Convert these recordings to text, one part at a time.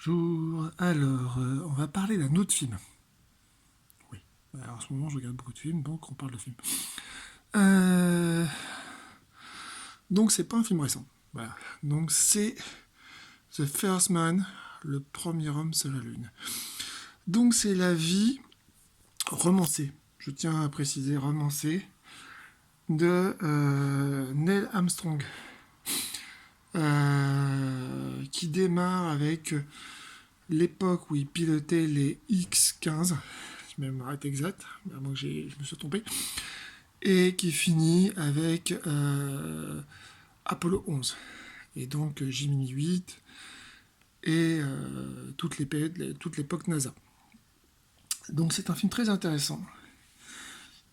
Bonjour. Alors, on va parler d'un autre film. Oui. Alors, en ce moment, je regarde beaucoup de films, donc on parle de film. Euh, donc, c'est pas un film récent. Voilà. Donc, c'est The First Man, le premier homme sur la Lune. Donc, c'est la vie romancée. Je tiens à préciser romancée de Neil Armstrong, qui démarre avec l'époque où il pilotait les X-15, je vais m'arrêter exact, à moins que je me suis trompé, et qui finit avec Apollo 11. Et donc Gemini 8 et toute l'époque NASA. Donc c'est un film très intéressant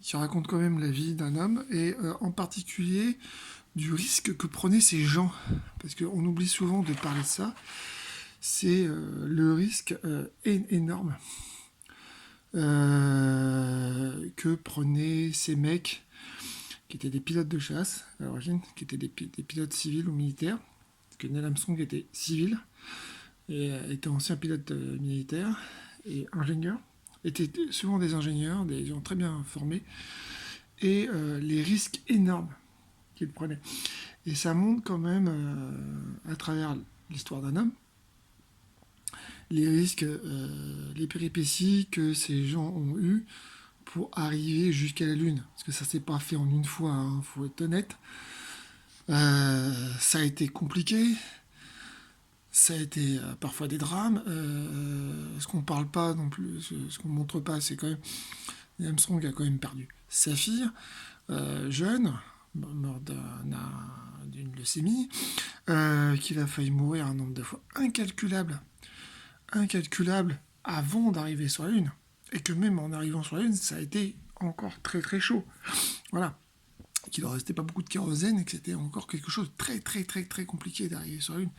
qui raconte quand même la vie d'un homme et en particulier du risque que prenaient ces gens. Parce qu'on oublie souvent de parler de ça. C'est le risque énorme que prenaient ces mecs qui étaient des pilotes de chasse à l'origine, qui étaient des pilotes civils ou militaires, parce que Neil Armstrong était civil et était ancien pilote militaire et ingénieur, étaient souvent des ingénieurs, des gens très bien formés, et les risques énormes qu'ils prenaient. Et ça montre quand même, à travers l'histoire d'un homme, les risques, les péripéties que ces gens ont eues pour arriver jusqu'à la Lune. Parce que ça s'est pas fait en une fois, hein, faut être honnête. Ça a été compliqué, ça a été parfois des drames. Ce qu'on parle pas non plus, ce qu'on montre pas, c'est quand même Neil Armstrong a quand même perdu sa fille, jeune, mort d'une leucémie, qu'il a failli mourir un nombre de fois incalculable avant d'arriver sur la Lune. Et que même en arrivant sur la Lune, ça a été encore très très chaud. Voilà. Qu'il ne restait pas beaucoup de kérosène et que c'était encore quelque chose de très très très très compliqué d'arriver sur la Lune.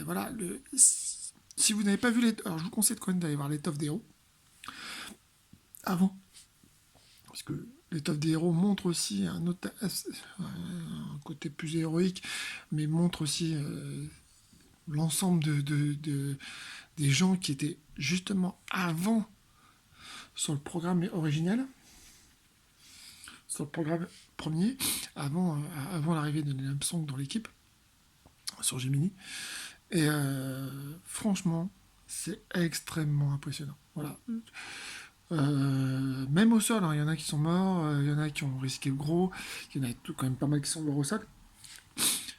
Voilà. Si vous n'avez pas vu les... Alors je vous conseille quand même d'aller voir l'étoffe des héros avant. Parce que l'étoffe des héros montre aussi un côté plus héroïque, mais montre aussi l'ensemble des gens qui étaient justement avant sur le programme original, sur le programme premier, avant l'arrivée de Neil Armstrong dans l'équipe, sur Gemini. Et franchement, c'est extrêmement impressionnant. Voilà. Même au sol, hein, il y en a qui sont morts, il y en a qui ont risqué le gros, il y en a quand même pas mal qui sont morts au sol.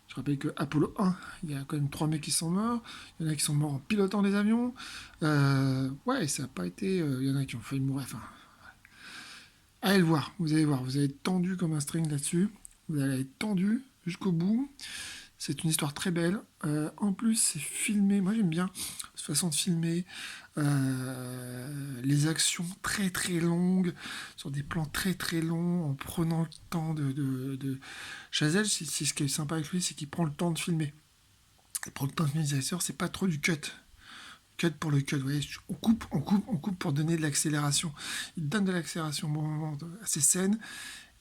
Je rappelle que Apollo 1, il y a quand même 3 mecs qui sont morts, il y en a qui sont morts en pilotant des avions. Ouais, ça n'a pas été. Il y en a qui ont failli mourir. Enfin, allez le voir, vous allez voir, vous allez être tendu comme un string là-dessus, vous allez être tendu jusqu'au bout. C'est une histoire très belle. En plus, c'est filmé. Moi, j'aime bien cette façon de filmer. Les actions très très longues, sur des plans très très longs, en prenant le temps de... Chazelle, c'est ce qui est sympa avec lui, c'est qu'il prend le temps de filmer. Il prend le temps de filmer les acteurs, c'est pas trop du cut. Cut pour le cut, vous voyez, on coupe pour donner de l'accélération. Il donne de l'accélération au bon moment à ces scènes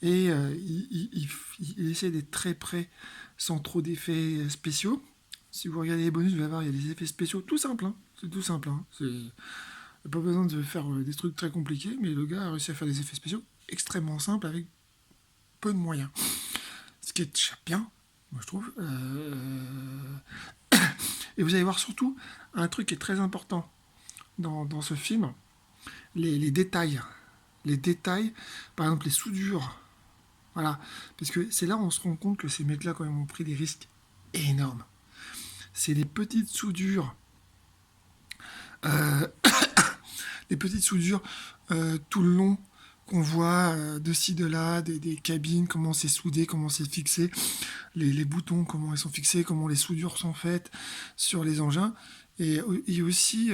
et il essaie d'être très près sans trop d'effets spéciaux. Si vous regardez les bonus, vous allez voir, il y a des effets spéciaux tout simples. Hein. C'est tout simple. Hein. Pas besoin de faire des trucs très compliqués, mais le gars a réussi à faire des effets spéciaux extrêmement simples avec peu de moyens. Ce qui est déjà bien, moi je trouve. Et vous allez voir surtout un truc qui est très important dans ce film, les détails. Les détails, par exemple les soudures. Voilà. Parce que c'est là où on se rend compte que ces mecs-là, quand même, ont pris des risques énormes. C'est les petites soudures. Euh, les petites soudures tout le long qu'on voit de ci, de là, des cabines, comment c'est soudé, comment c'est fixé, les boutons, comment ils sont fixés, comment les soudures sont faites sur les engins. Et aussi,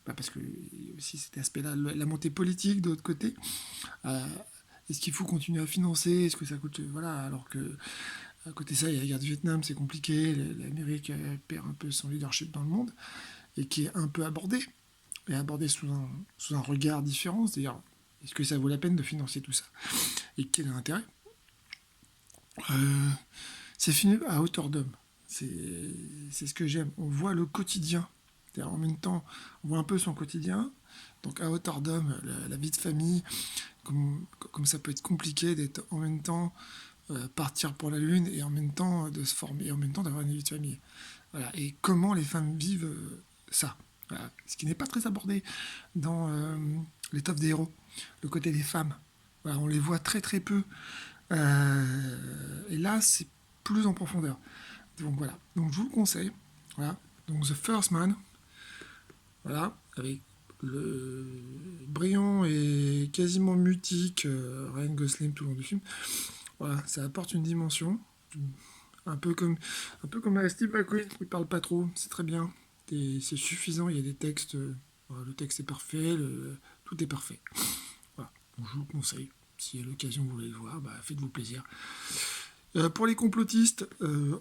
parce que y a aussi cet aspect-là, la montée politique de l'autre côté. Euh, Est-ce qu'il faut continuer à financer? Est-ce que ça coûte... Voilà, alors que à côté de ça, il y a la guerre du Vietnam, c'est compliqué, l'Amérique perd un peu son leadership dans le monde, et qui est un peu abordé, et abordé sous un regard différent, c'est-à-dire, est-ce que ça vaut la peine de financer tout ça? Et quel est l'intérêt? C'est filmé à hauteur d'homme. C'est ce que j'aime. On voit le quotidien. En même temps, on voit un peu son quotidien. Donc à hauteur d'homme, la vie de famille, comme ça peut être compliqué d'être en même temps partir pour la Lune et en même temps de se former, et en même temps d'avoir une vie de famille. Voilà. Et comment les femmes vivent ça. Voilà. Ce qui n'est pas très abordé dans l'étoffe des héros, le côté des femmes. Voilà, on les voit très très peu. Et là, c'est plus en profondeur. Donc voilà. Donc je vous le conseille. Voilà. Donc The First Man. Voilà. Avec le brillant et quasiment mutique Ryan Gosling tout le long du film. Voilà, ça apporte une dimension. Un peu comme, un peu comme Steve McQueen, il parle pas trop, c'est très bien. Et c'est suffisant, il y a des textes. Voilà, le texte est parfait, tout est parfait. Voilà. Donc je vous conseille. Si à l'occasion vous voulez le voir, bah, faites-vous plaisir. Pour les complotistes,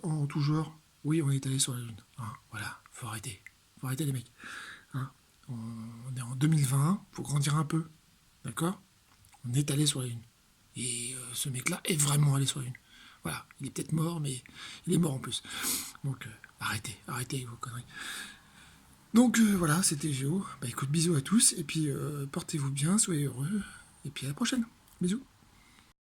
en tout genre, oui, on est allé sur la Lune. Hein, voilà, faut arrêter. Faut arrêter les mecs. Hein, on est en 2020, faut grandir un peu. D'accord. On est allé sur la Lune. Et ce mec-là est vraiment allé sur la Lune. Voilà, il est peut-être mort, mais il est mort en plus. Donc arrêtez avec vos conneries. Donc voilà, c'était Géo. Bah écoute, bisous à tous, et puis portez-vous bien, soyez heureux, et puis à la prochaine. Bisous.